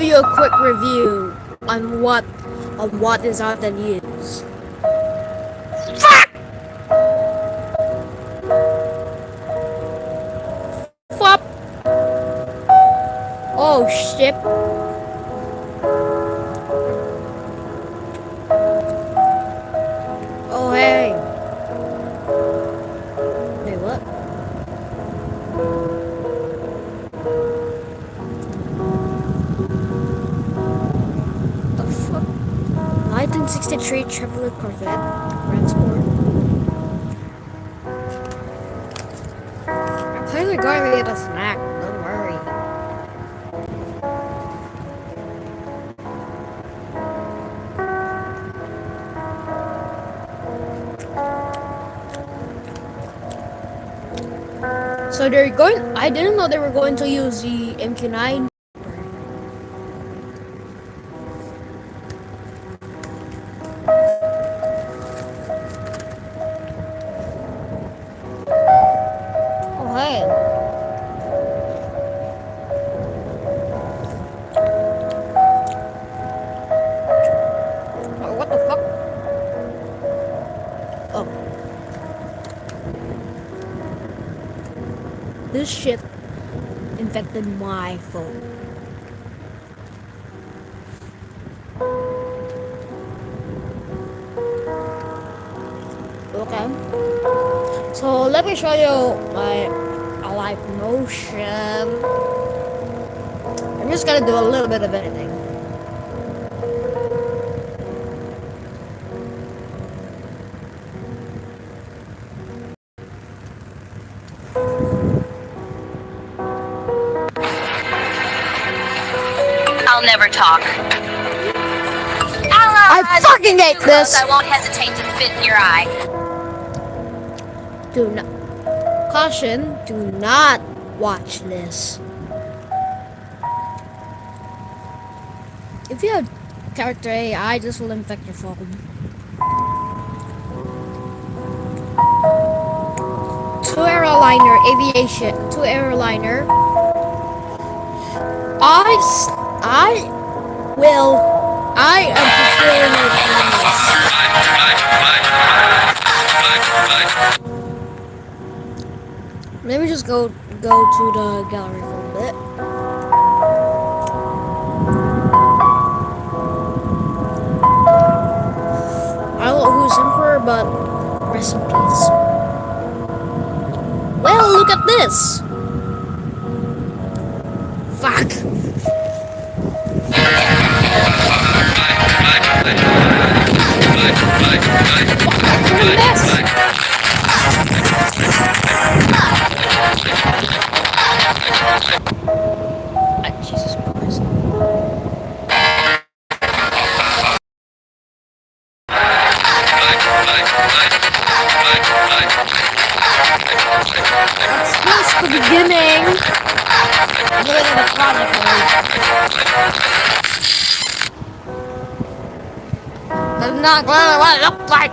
give you a quick review on what is on the news. Fuck! Flop! Oh shit! Oh hey! Wait, what? The fuck? 1963 Chevrolet Corvette Grand Sport. I'm clearly going to get a snack. Don't worry. So they're going. I didn't know they were going to use the MQ9. Oh hey. Oh, what the fuck? Oh. This shit infected my phone. Okay. So let me show you my live motion. I'm just gonna do a little bit of editing. I'll never talk. I fucking hate this! I won't hesitate to spit in your eye. Do not. Caution, do not watch this. If you have character AI, this will infect your phone. Two airliner. I am fulfilling my promise. Let me just go to the gallery for a bit. I don't know who's emperor, but rest in peace. Well, look at this. Fuck. What a mess. Jesus Christ. That's just the beginning. I'm looking at the project mode. That's not clearly what it looks like.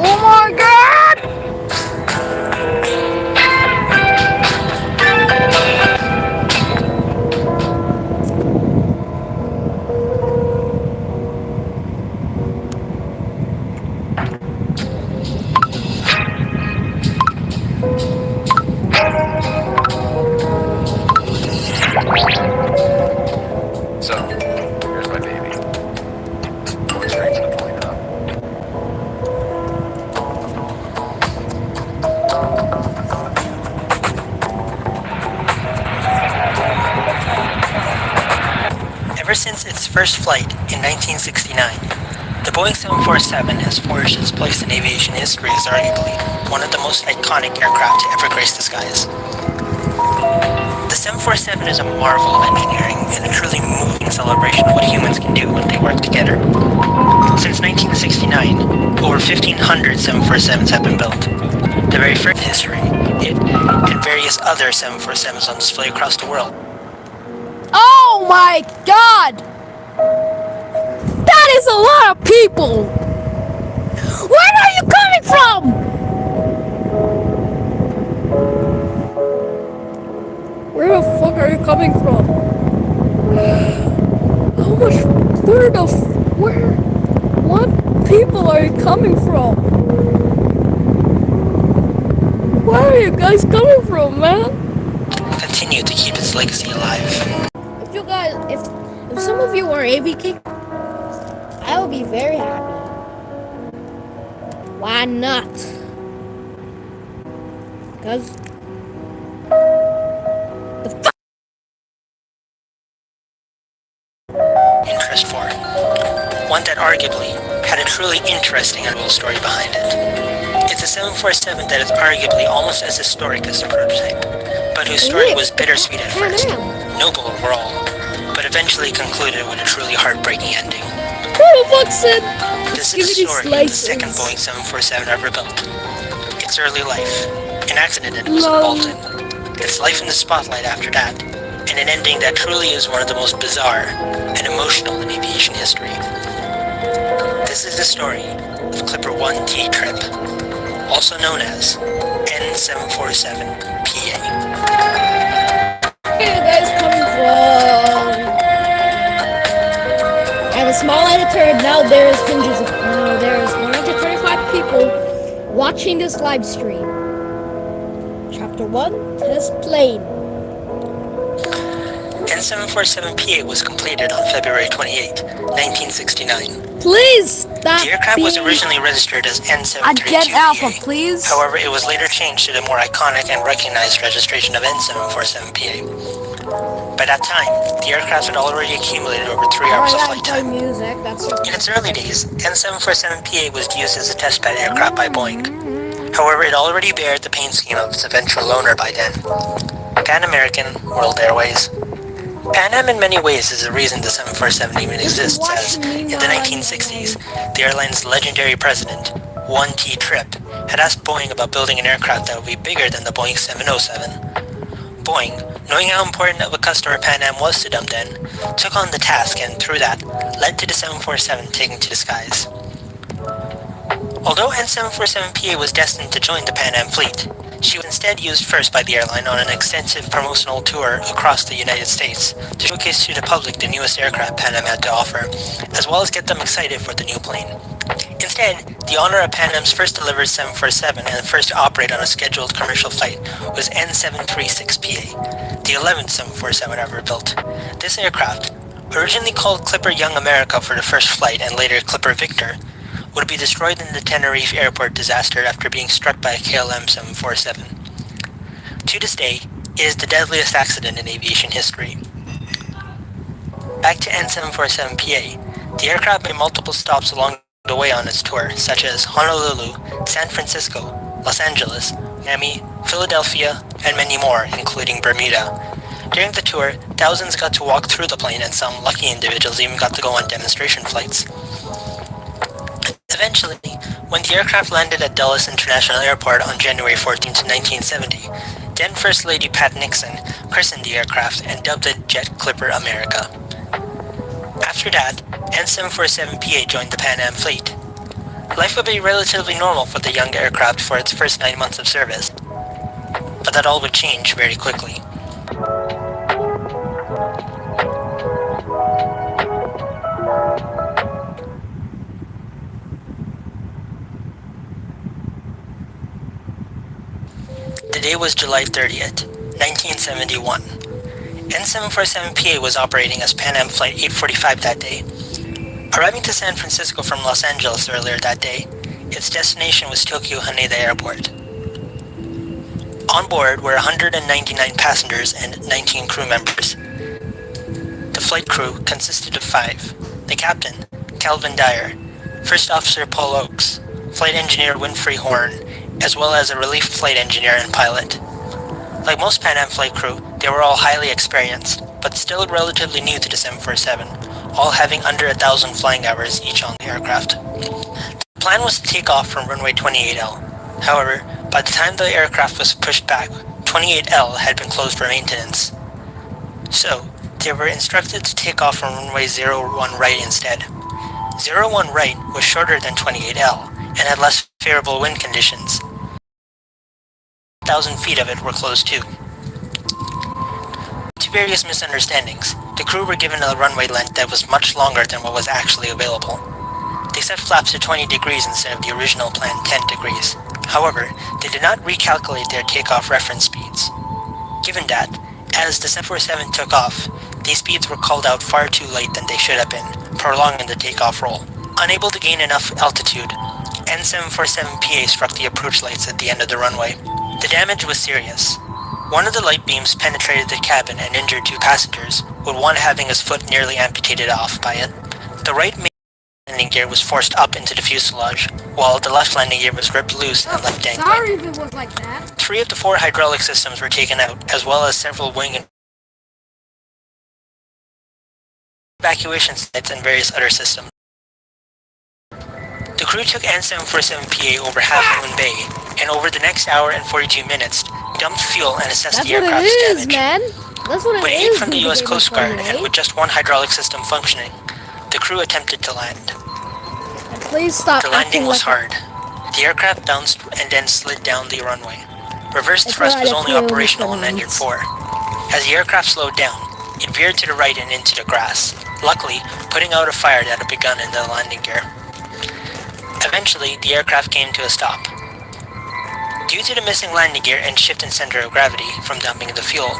Oh my god! So, here's my baby. Going straight to the point, huh? Ever since its first flight in 1969, The Boeing 747 has forged its place in aviation history as arguably one of the most iconic aircraft to ever grace the skies. The 747 is a marvel of engineering and a truly moving celebration of what humans can do when they work together. Since 1969, over 1,500 747s have been built. The very first in history, it and various other 747s on display across the world. Oh my god! That is a lot of people! Where are you coming from? Where the fuck are you coming from? How much? What people are you coming from? Where are you guys coming from, man? Continue to keep its legacy alive. If some of you are AVK, I will be very happy. Why not? Because interest for. One that arguably had a truly interesting and real story behind it. It's a 747 that is arguably almost as historic as the prototype, but whose story was bittersweet at first, noble overall, but eventually concluded with a truly heartbreaking ending. Who the fuck said? This is the story of the second Boeing 747 ever built. Its early life, an accident it was involved in, its life in the spotlight after that, and an ending that truly is one of the most bizarre and emotional in aviation history. This is the story of Clipper 1T Trip, also known as N747PA. Where are you guys coming from? I have a small editor, now there's 135 people watching this live stream. Chapter 1, Test Plane. N747PA was completed on February 28, 1969. Please stop. The aircraft was originally registered as N732PA. Jet Alpha, please. However, it was later changed to the more iconic and recognized registration of N747PA. By that time, the aircraft had already accumulated over 3 hours of flight time. In its early days, N747PA was used as a testbed aircraft by Boeing. However, it already bared the paint scheme of its eventual owner by then, Pan American World Airways. Pan Am in many ways is the reason the 747 even exists, as in the 1960s, the airline's legendary president, 1T Tripp, had asked Boeing about building an aircraft that would be bigger than the Boeing 707. Boeing, knowing how important of a customer Pan Am was to them then, took on the task and through that, led to the 747 taking to the skies. Although N747PA was destined to join the Pan Am fleet, she was instead used first by the airline on an extensive promotional tour across the United States to showcase to the public the newest aircraft Pan Am had to offer, as well as get them excited for the new plane. Instead, the honor of Pan Am's first delivered 747 and first to operate on a scheduled commercial flight was N736PA, the 11th 747 ever built. This aircraft, originally called Clipper Young America for the first flight and later Clipper Victor, would be destroyed in the Tenerife airport disaster after being struck by a KLM 747. To this day, it is the deadliest accident in aviation history. Back to N747PA, the aircraft made multiple stops along the way on its tour, such as Honolulu, San Francisco, Los Angeles, Miami, Philadelphia, and many more, including Bermuda. During the tour, thousands got to walk through the plane and some lucky individuals even got to go on demonstration flights. Eventually, when the aircraft landed at Dulles International Airport on January 14, 1970, then First Lady Pat Nixon christened the aircraft and dubbed it Jet Clipper America. After that, N747PA joined the Pan Am fleet. Life would be relatively normal for the young aircraft for its first 9 months of service, but that all would change very quickly. The day was July 30th, 1971. N747PA was operating as Pan Am Flight 845 that day. Arriving to San Francisco from Los Angeles earlier that day, its destination was Tokyo Haneda Airport. On board were 199 passengers and 19 crew members. The flight crew consisted of 5. The captain, Calvin Dyer, First Officer Paul Oakes, Flight Engineer Winfrey Horn, as well as a relief flight engineer and pilot. Like most Pan Am flight crew, they were all highly experienced, but still relatively new to the 747, all having under 1,000 flying hours each on the aircraft. The plan was to take off from runway 28L. However, by the time the aircraft was pushed back, 28L had been closed for maintenance. So, they were instructed to take off from runway 01 right instead. 01 right was shorter than 28L and had less favorable wind conditions. 1,000 feet of it were closed too. Due to various misunderstandings, the crew were given a runway length that was much longer than what was actually available. They set flaps to 20 degrees instead of the original planned 10 degrees. However, they did not recalculate their takeoff reference speeds. Given that, as the 747 took off, these speeds were called out far too late than they should have been, prolonging the takeoff roll. Unable to gain enough altitude, N747PA struck the approach lights at the end of the runway. The damage was serious. One of the light beams penetrated the cabin and injured two passengers, with one having his foot nearly amputated off by it. The right main landing gear was forced up into the fuselage, while the left landing gear was ripped loose and left dangling. Sorry if it was like that. 3 of the 4 hydraulic systems were taken out, as well as several wing and evacuation sites and various other systems. The crew took N747PA over Half Moon Bay, and over the next hour and 42 minutes, dumped fuel and assessed That's the what it aircraft's is, damage. man. That's what it With is. aid from the US Game Coast of Guard 28. and with just one hydraulic system functioning, the crew attempted to land. Please stop The landing acting was like hard. The aircraft bounced and then slid down the runway. Reverse It's thrust was alright, only I feel operational on this engine one. 4. As the aircraft slowed down, it veered to the right and into the grass, luckily putting out a fire that had begun in the landing gear. Eventually, the aircraft came to a stop. Due to the missing landing gear and shift in center of gravity from dumping the fuel,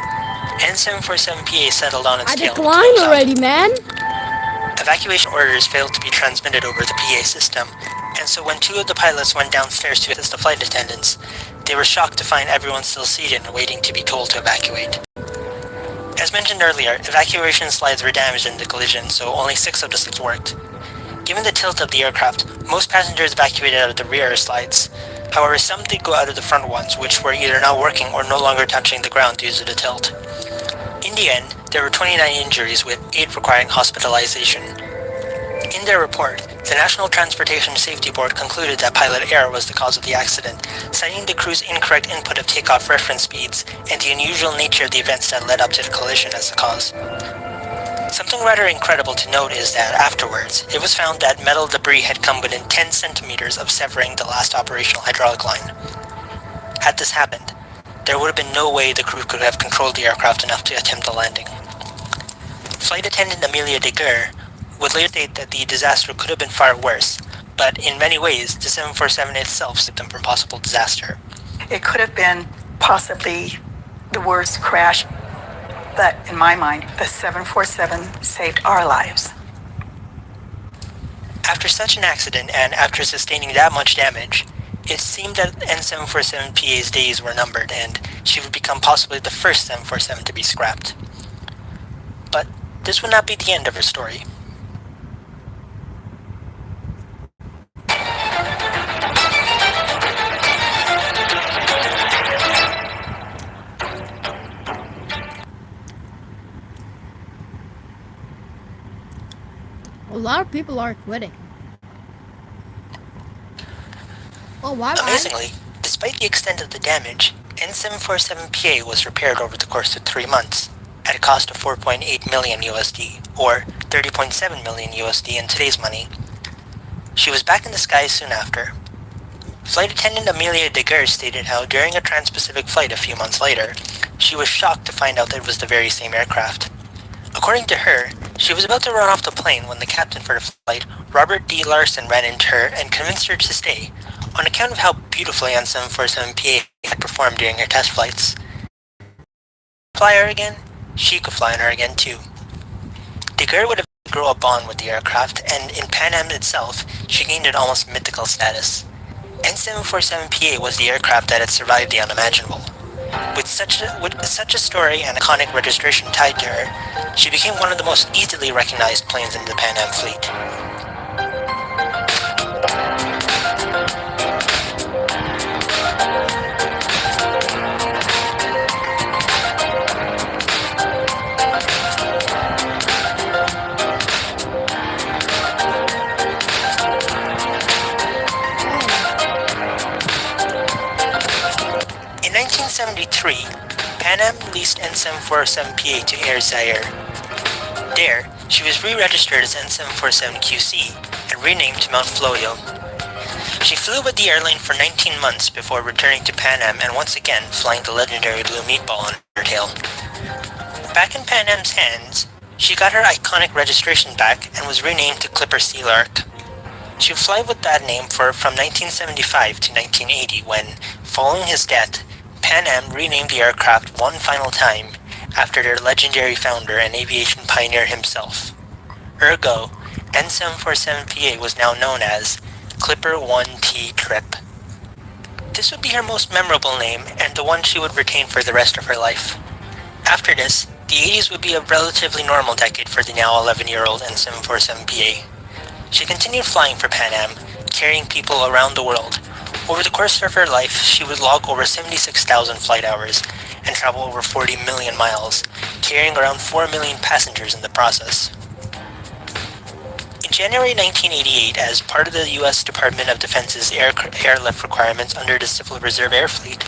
N747PA settled on its I tail. and declined closed up. already, man. Evacuation orders failed to be transmitted over the PA system, and so when 2 of the pilots went downstairs to assist the flight attendants, they were shocked to find everyone still seated and waiting to be told to evacuate. As mentioned earlier, evacuation slides were damaged in the collision, so only 6 of the slides worked. Given the tilt of the aircraft, most passengers evacuated out of the rear slides. However, some did go out of the front ones, which were either not working or no longer touching the ground due to the tilt. In the end, there were 29 injuries, with 8 requiring hospitalization. In their report, the National Transportation Safety Board concluded that pilot error was the cause of the accident, citing the crew's incorrect input of takeoff reference speeds and the unusual nature of the events that led up to the collision as the cause. Something rather incredible to note is that afterwards, it was found that metal debris had come within 10 centimeters of severing the last operational hydraulic line. Had this happened, there would have been no way the crew could have controlled the aircraft enough to attempt the landing. Flight attendant Amelia Deguer would later state that the disaster could have been far worse, but in many ways, the 747 itself saved them from possible disaster. It could have been possibly the worst crash, but in my mind, the 747 saved our lives. After such an accident, and after sustaining that much damage, it seemed that N747PA's days were numbered, and she would become possibly the first 747 to be scrapped. But this would not be the end of her story. A lot of people are quitting. Oh, why? Amazingly, despite the extent of the damage, N747PA was repaired over the course of 3 months, at a cost of 4.8 million USD, or 30.7 million USD in today's money. She was back in the skies soon after. Flight attendant Amelia Deguer stated how during a trans-Pacific flight a few months later, she was shocked to find out that it was the very same aircraft. According to her, she was about to run off the plane when the captain for the flight, Robert D. Larson, ran into her and convinced her to stay, on account of how beautifully N747PA had performed during her test flights. Fly her again? She could fly on her again too. Deguer would have grown a bond with the aircraft, and in Pan Am itself, she gained an almost mythical status. N747PA was the aircraft that had survived the unimaginable. With such a story and iconic registration tied to her, she became one of the most easily recognized planes in the Pan Am fleet. 1973, Pan Am leased N747PA to Air Zaire. There, she was re-registered as N747QC and renamed to Mount Floyo. She flew with the airline for 19 months before returning to Pan Am and once again flying the legendary Blue Meatball on her tail. Back in Pan Am's hands, she got her iconic registration back and was renamed to Clipper Sea Lark. She would fly with that name from 1975 to 1980 when, following his death, Pan Am renamed the aircraft one final time after their legendary founder and aviation pioneer himself. Ergo, N747PA was now known as Clipper 1T Trip. This would be her most memorable name and the one she would retain for the rest of her life. After this, the 80s would be a relatively normal decade for the now 11-year-old N747PA. She continued flying for Pan Am, carrying people around the world. Over the course of her life, she would log over 76,000 flight hours and travel over 40 million miles, carrying around 4 million passengers in the process. In January 1988, as part of the U.S. Department of Defense's airlift requirements under the Civil Reserve Air Fleet,